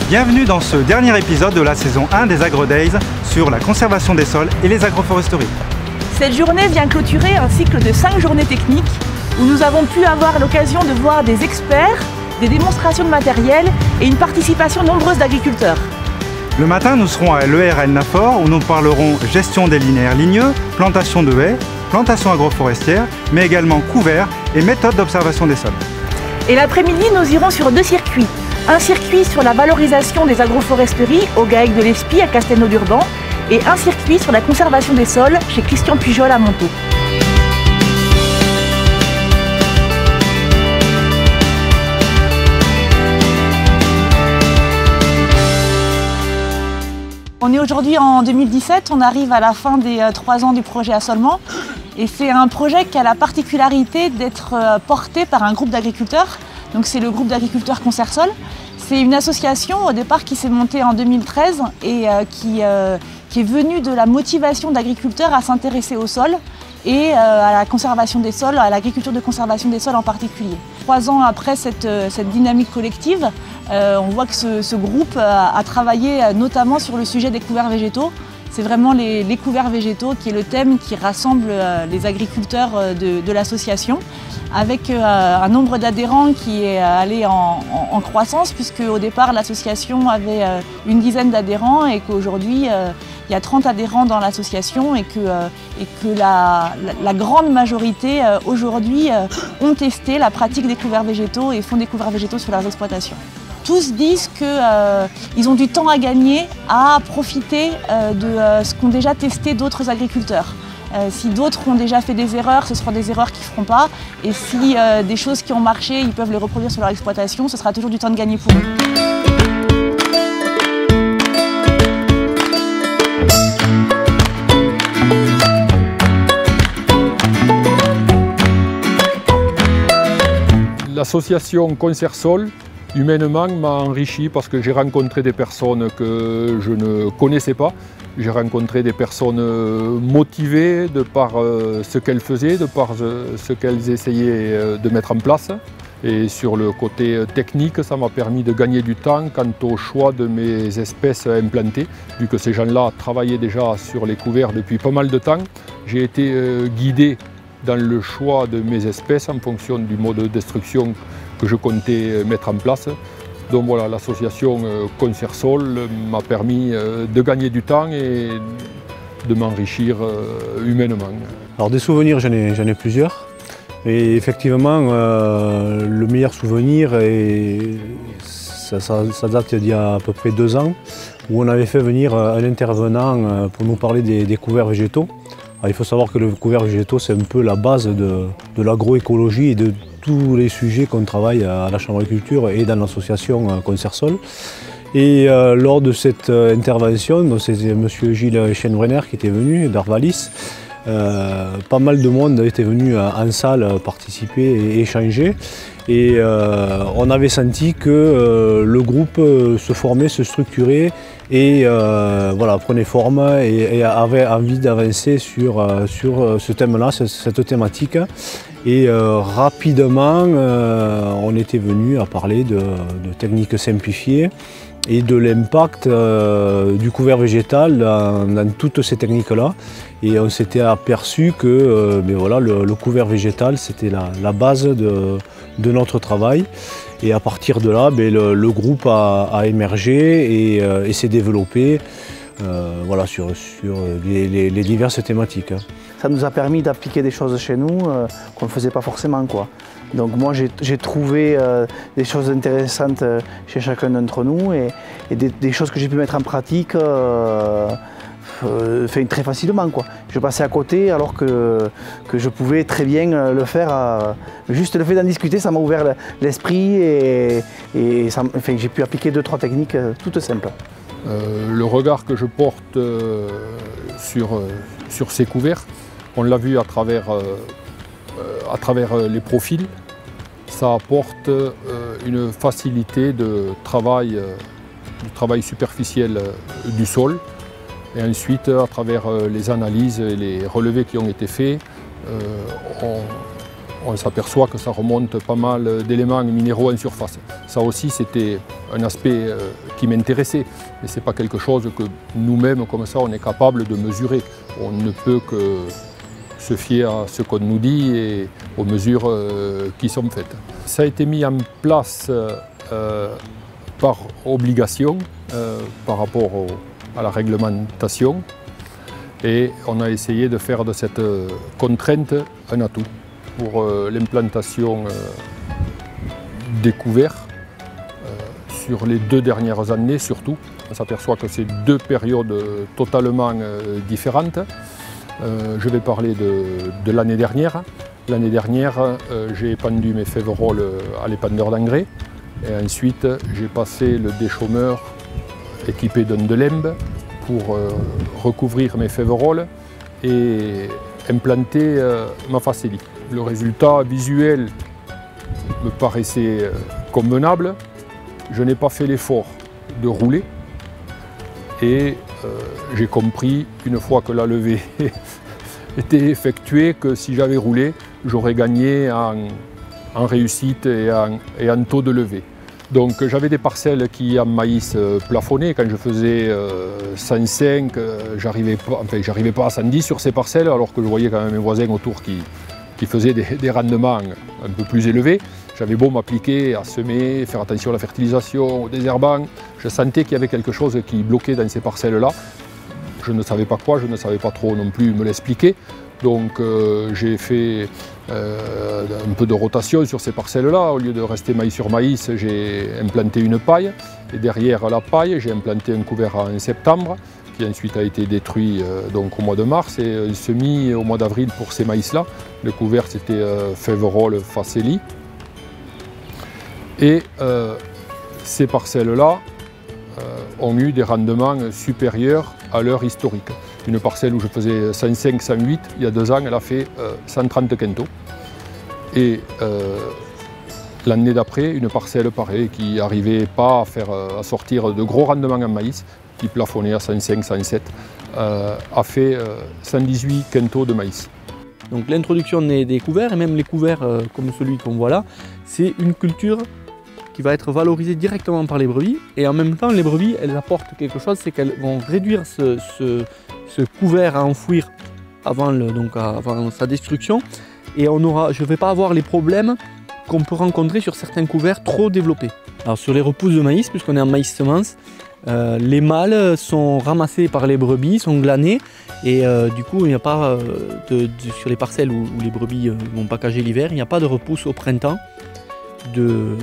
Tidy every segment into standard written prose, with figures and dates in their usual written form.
Bienvenue dans ce dernier épisode de la saison 1 des AgroDays sur la conservation des sols et les agroforesteries. Cette journée vient clôturer un cycle de 5 journées techniques où nous avons pu avoir l'occasion de voir des experts, des démonstrations de matériel et une participation nombreuse d'agriculteurs. Le matin, nous serons à l'ERL Nafor où nous parlerons gestion des linéaires ligneux, plantation de haies, plantation agroforestière, mais également couverts et méthodes d'observation des sols. Et l'après-midi, nous irons sur 2 circuits. Un circuit sur la valorisation des agroforesteries au GAEC de l'Espy à Castelnau-d'Urban et un circuit sur la conservation des sols chez Christian Pujol à Montaut. On est aujourd'hui en 2017, on arrive à la fin des 3 ans du projet Assolement et c'est un projet qui a la particularité d'être porté par un groupe d'agriculteurs. Donc c'est le groupe d'agriculteurs Concersol. C'est une association au départ qui s'est montée en 2013 et qui est venue de la motivation d'agriculteurs à s'intéresser au sol et à la conservation des sols, à l'agriculture de conservation des sols en particulier. 3 ans après cette dynamique collective, on voit que ce groupe a travaillé notamment sur le sujet des couverts végétaux. C'est vraiment les couverts végétaux qui est le thème qui rassemble les agriculteurs de l'association, avec un nombre d'adhérents qui est allé en croissance, puisque au départ l'association avait une dizaine d'adhérents et qu'aujourd'hui il y a 30 adhérents dans l'association et que la grande majorité aujourd'hui ont testé la pratique des couverts végétaux et font des couverts végétaux sur leurs exploitations. Tous disent qu'ils ont du temps à gagner à profiter de ce qu'ont déjà testé d'autres agriculteurs. Si d'autres ont déjà fait des erreurs, ce seront des erreurs qu'ils ne feront pas. Et si des choses qui ont marché, ils peuvent les reproduire sur leur exploitation, ce sera toujours du temps de gagner pour eux. L'association Concersol, humainement, m'a enrichi parce que j'ai rencontré des personnes que je ne connaissais pas. J'ai rencontré des personnes motivées de par ce qu'elles faisaient, de par ce qu'elles essayaient de mettre en place. Et sur le côté technique, ça m'a permis de gagner du temps quant au choix de mes espèces implantées. Vu que ces gens-là travaillaient déjà sur les couverts depuis pas mal de temps, j'ai été guidé dans le choix de mes espèces en fonction du mode de destruction que je comptais mettre en place. Donc voilà, l'association Concersol m'a permis de gagner du temps et de m'enrichir humainement. Alors des souvenirs, j'en ai plusieurs. Et effectivement, le meilleur souvenir, ça date d'il y a à peu près 2 ans, où on avait fait venir un intervenant pour nous parler des couverts végétaux. Alors, il faut savoir que le couvert végétaux, c'est un peu la base de l'agroécologie et de tous les sujets qu'on travaille à la Chambre d'agriculture et dans l'association Concersol. Et lors de cette intervention, c'est M. Gilles Schenbrenner qui était venu d'Arvalis. Pas mal de monde était venu en salle participer et échanger. Et on avait senti que le groupe se formait, se structurait et voilà, prenait forme et avait envie d'avancer sur ce thème-là, cette thématique. Et rapidement, on était venu à parler de techniques simplifiées et de l'impact du couvert végétal dans toutes ces techniques-là. Et on s'était aperçu que voilà, le couvert végétal, c'était la base de notre travail. Et à partir de là, le groupe a émergé et s'est développé voilà, sur les diverses thématiques. Ça nous a permis d'appliquer des choses chez nous qu'on ne faisait pas forcément, quoi. Donc moi j'ai trouvé des choses intéressantes chez chacun d'entre nous et des choses que j'ai pu mettre en pratique très facilement, quoi. Je passais à côté alors que je pouvais très bien le faire. Juste le fait d'en discuter, ça m'a ouvert l'esprit et j'ai pu appliquer 2-3 techniques toutes simples. Le regard que je porte sur ces couverts, on l'a vu à travers les profils, ça apporte une facilité de travail, du travail superficiel du sol. Et ensuite, à travers les analyses et les relevés qui ont été faits, on s'aperçoit que ça remonte pas mal d'éléments minéraux en surface. Ça aussi, c'était un aspect qui m'intéressait, mais ce n'est pas quelque chose que nous-mêmes, comme ça, on est capable de mesurer. On ne peut que se fier à ce qu'on nous dit et aux mesures qui sont faites. Ça a été mis en place par obligation, par rapport à la réglementation, et on a essayé de faire de cette contrainte un atout pour l'implantation des couverts sur les 2 dernières années surtout. On s'aperçoit que c'est 2 périodes totalement différentes. Je vais parler de l'année dernière. L'année dernière, j'ai épandu mes féveroles à l'épandeur d'engrais. Et ensuite, j'ai passé le déchaumeur équipé d'un Delembe pour recouvrir mes féveroles et implanter ma facélie. Le résultat visuel me paraissait convenable. Je n'ai pas fait l'effort de rouler et j'ai compris, une fois que la levée était effectuée, que si j'avais roulé, j'aurais gagné en réussite et en taux de levée. Donc j'avais des parcelles qui en maïs plafonnaient. Quand je faisais 105, j'arrivais pas à 110 sur ces parcelles, alors que je voyais quand même mes voisins autour qui faisaient des rendements un peu plus élevés. J'avais beau m'appliquer à semer, faire attention à la fertilisation, au désherbant, je sentais qu'il y avait quelque chose qui bloquait dans ces parcelles-là. Je ne savais pas quoi, je ne savais pas trop non plus me l'expliquer. Donc j'ai fait un peu de rotation sur ces parcelles-là. Au lieu de rester maïs sur maïs, j'ai implanté une paille. Et derrière la paille, j'ai implanté un couvert en septembre, qui ensuite a été détruit donc au mois de mars, et un semis au mois d'avril pour ces maïs-là. Le couvert, c'était féverole facélie. Et ces parcelles-là ont eu des rendements supérieurs à leur historique. Une parcelle où je faisais 105, 108, il y a 2 ans, elle a fait 130 quintaux. Et l'année d'après, une parcelle pareille qui n'arrivait pas à sortir de gros rendements en maïs, qui plafonnait à 105, 107, a fait 118 quintaux de maïs. Donc l'introduction des couverts, et même les couverts comme celui qu'on voit là, c'est une culture qui va être valorisée directement par les brebis, et en même temps les brebis elles apportent quelque chose, c'est qu'elles vont réduire ce couvert à enfouir avant sa destruction, et je ne vais pas avoir les problèmes qu'on peut rencontrer sur certains couverts trop développés. Alors sur les repousses de maïs, puisqu'on est en maïs semence, les mâles sont ramassés par les brebis, sont glanés, et du coup il n'y a pas sur les parcelles où les brebis vont packager l'hiver, il n'y a pas de repousse au printemps de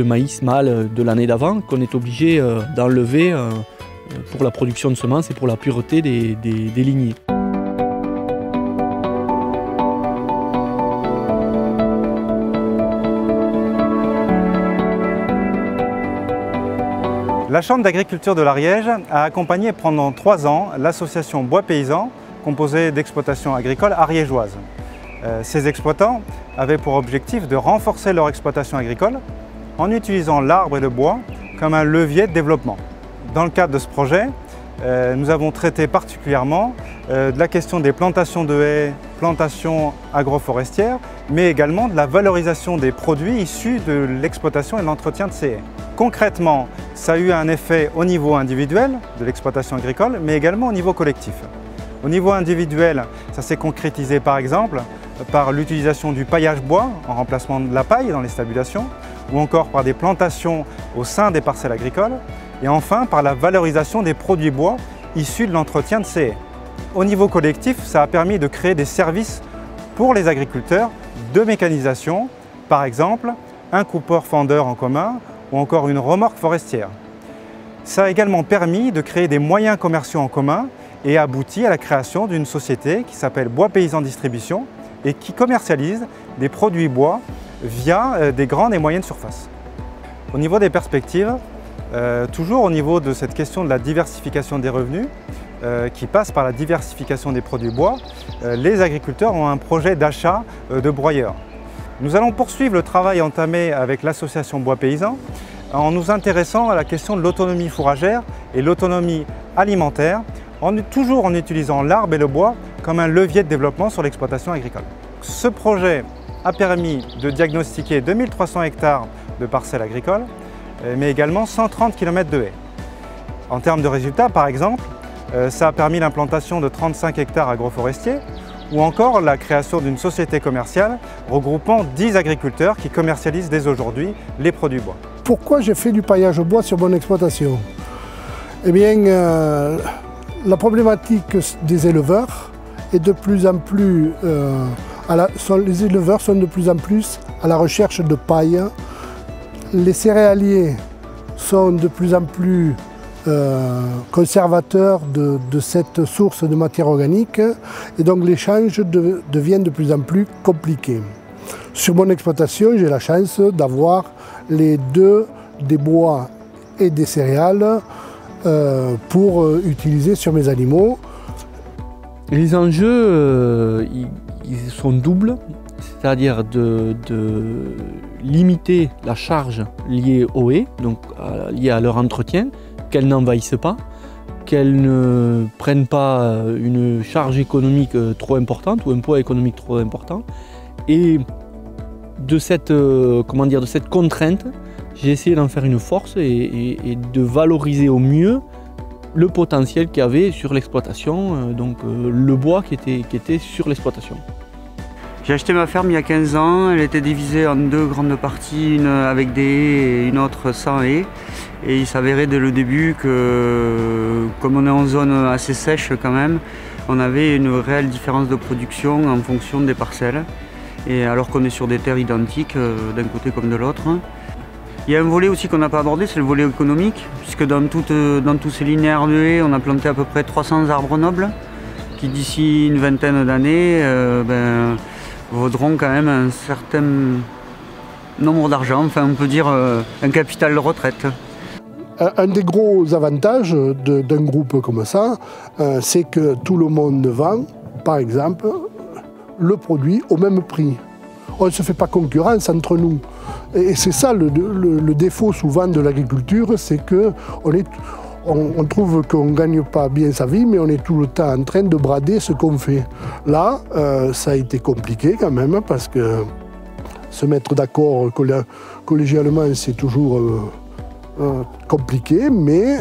maïs mâle de l'année d'avant qu'on est obligé d'enlever pour la production de semences et pour la pureté des lignées. La Chambre d'agriculture de l'Ariège a accompagné pendant 3 ans l'association Bois Paysan, composée d'exploitations agricoles ariégeoises. Ces exploitants avaient pour objectif de renforcer leur exploitation agricole en utilisant l'arbre et le bois comme un levier de développement. Dans le cadre de ce projet, nous avons traité particulièrement de la question des plantations de haies, plantations agroforestières, mais également de la valorisation des produits issus de l'exploitation et de l'entretien de ces haies. Concrètement, ça a eu un effet au niveau individuel de l'exploitation agricole, mais également au niveau collectif. Au niveau individuel, ça s'est concrétisé par exemple par l'utilisation du paillage bois en remplacement de la paille dans les stabulations, ou encore par des plantations au sein des parcelles agricoles, et enfin par la valorisation des produits bois issus de l'entretien de ces haies. Au niveau collectif, ça a permis de créer des services pour les agriculteurs de mécanisation, par exemple un coupeur-fendeur en commun ou encore une remorque forestière. Ça a également permis de créer des moyens commerciaux en commun et abouti à la création d'une société qui s'appelle Bois Paysan Distribution et qui commercialise des produits bois via des grandes et moyennes surfaces. Au niveau des perspectives, toujours au niveau de cette question de la diversification des revenus, qui passe par la diversification des produits bois, les agriculteurs ont un projet d'achat de broyeurs. Nous allons poursuivre le travail entamé avec l'association Bois Paysan en nous intéressant à la question de l'autonomie fourragère et l'autonomie alimentaire, toujours en utilisant l'arbre et le bois comme un levier de développement sur l'exploitation agricole. Ce projet a permis de diagnostiquer 2300 hectares de parcelles agricoles, mais également 130 km de haies. En termes de résultats, par exemple, ça a permis l'implantation de 35 hectares agroforestiers ou encore la création d'une société commerciale regroupant 10 agriculteurs qui commercialisent dès aujourd'hui les produits bois. Pourquoi j'ai fait du paillage au bois sur mon exploitation? Eh bien, la problématique des éleveurs est de plus en plus... les éleveurs sont de plus en plus à la recherche de paille. Les céréaliers sont de plus en plus conservateurs de cette source de matière organique et donc l'échange devient de plus en plus compliqué. Sur mon exploitation, j'ai la chance d'avoir les deux, des bois et des céréales, pour utiliser sur mes animaux. Les enjeux, ils sont doubles, c'est-à-dire de limiter la charge liée aux haies, donc liée à leur entretien, qu'elles n'envahissent pas, qu'elles ne prennent pas une charge économique trop importante ou un poids économique trop important. Et de cette contrainte, j'ai essayé d'en faire une force et de valoriser au mieux le potentiel qu'il y avait sur l'exploitation, donc le bois qui était sur l'exploitation. J'ai acheté ma ferme il y a 15 ans, elle était divisée en deux grandes parties, une avec des haies et une autre sans haies. Et il s'avérait dès le début que, comme on est en zone assez sèche quand même, on avait une réelle différence de production en fonction des parcelles. Et alors qu'on est sur des terres identiques d'un côté comme de l'autre. Il y a un volet aussi qu'on n'a pas abordé, c'est le volet économique, puisque dans tous ces linéaires de haies, on a planté à peu près 300 arbres nobles, qui d'ici une vingtaine d'années vaudront quand même un certain nombre d'argent, enfin on peut dire un capital de retraite. Un des gros avantages d'un groupe comme ça, c'est que tout le monde vend, par exemple, le produit au même prix. On ne se fait pas concurrence entre nous. Et c'est ça le défaut souvent de l'agriculture, c'est qu'on trouve qu'on ne gagne pas bien sa vie, mais on est tout le temps en train de brader ce qu'on fait. Là, ça a été compliqué quand même, parce que se mettre d'accord collégialement, c'est toujours compliqué, mais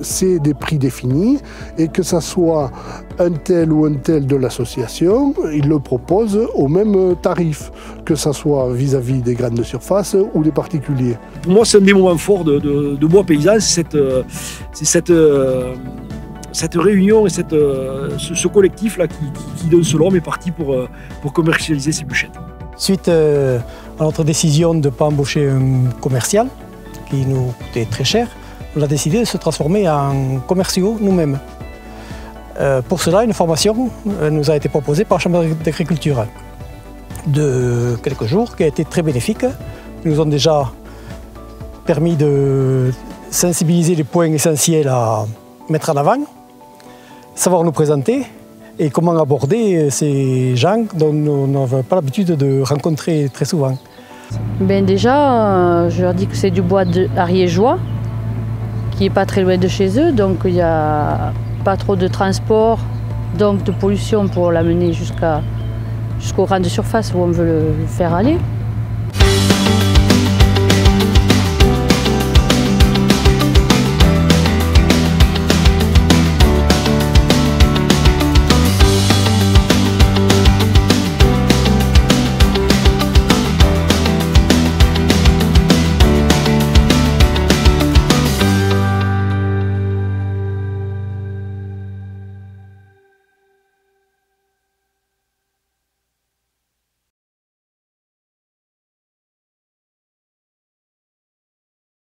c'est des prix définis, et que ce soit un tel ou un tel de l'association, ils le proposent au même tarif, que ce soit vis-à-vis des grandes surfaces ou des particuliers. Pour moi, c'est un des moments forts de Bois Paysan, c'est cette réunion et ce collectif-là qui d'un seul homme est parti pour commercialiser ces bûchettes. Suite à notre décision de ne pas embaucher un commercial, qui nous coûtait très cher, on a décidé de se transformer en commerciaux nous-mêmes. Pour cela, une formation nous a été proposée par la Chambre d'agriculture de quelques jours, qui a été très bénéfique. Ils nous ont déjà permis de sensibiliser les points essentiels à mettre en avant, savoir nous présenter et comment aborder ces gens dont on n'a pas l'habitude de rencontrer très souvent. Ben déjà, je leur dis que c'est du bois ariégeois, qui n'est pas très loin de chez eux, donc il n'y a pas trop de transport, donc de pollution pour l'amener jusqu'aux grandes surfaces où on veut le faire aller.